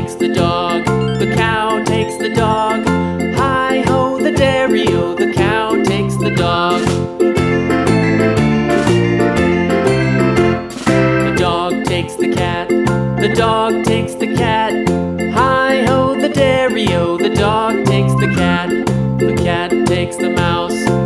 takes the dog. The cow takes the dog. Hi-ho, the dairy-o, the cow takes the dog. The dog takes the cat. The dog takes the cat. Hi-ho, the dairy-o, the dog takes the cat. The cat takes the mouse.